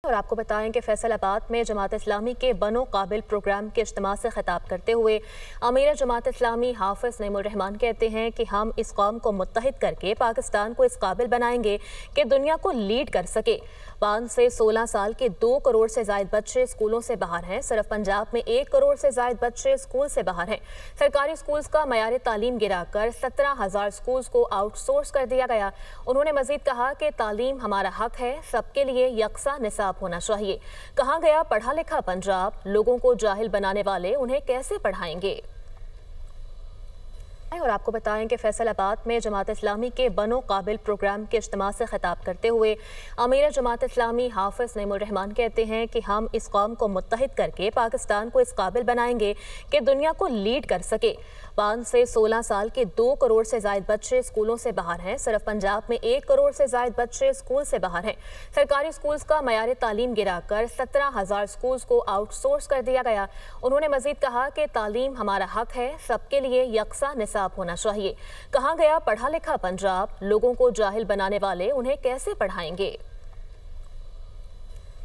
और आपको बताएं कि फैसलाबाद में जमात इस्लामी के बनो काबिल प्रोग्राम के इज्तिमा से खिताब करते हुए अमीर जमात इस्लामी हाफिज नईमुर रहमान कहते हैं कि हम इस कौम को मुत्तहिद करके पाकिस्तान को इस काबिल बनाएंगे कि दुनिया को लीड कर सके। 5 से 16 साल के 2 करोड़ से ज्यादा बच्चे स्कूलों से बाहर हैं। सिर्फ पंजाब में 1 करोड़ से ज्यादा बच्चे स्कूल से बाहर हैं। सरकारी स्कूल्स का मयार तालीम गिराकर 17,000 स्कूल्स को आउटसोर्स कर दिया गया। उन्होंने मजीद कहा कि तालीम हमारा हक है, सबके लिए यकसा निसाब होना चाहिए। कहाँ गया पढ़ा लिखा पंजाब? लोगों को जाहिल बनाने वाले उन्हें कैसे पढ़ाएंगे? और आपको बताएं कि फैसलाबाद में जमात इस्लामी के बनो काबिल प्रोग्राम के इज्तिमा से खिताब करते हुए अमीर जमात इस्लामी हाफिज नईमुर रहमान कहते हैं कि हम इस कौम को मुत्तहिद करके पाकिस्तान को इस काबिल बनाएंगे कि दुनिया को लीड कर सके। 5 से 16 साल के 2 करोड़ से ज्यादा बच्चे स्कूलों से बाहर हैं। सिर्फ पंजाब में 1 करोड़ से ज्यादा बच्चे स्कूल से बाहर हैं। सरकारी स्कूल्स का मयार तालीम गिराकर 17,000 स्कूल्स को आउटसोर्स कर दिया गया। उन्होंने मजीद कहा कि तालीम हमारा हक है, सबके लिए यकसा निसाब होना चाहिए। कहाँ गया पढ़ा लिखा पंजाब? लोगों को जाहिल बनाने वाले उन्हें कैसे पढ़ाएंगे?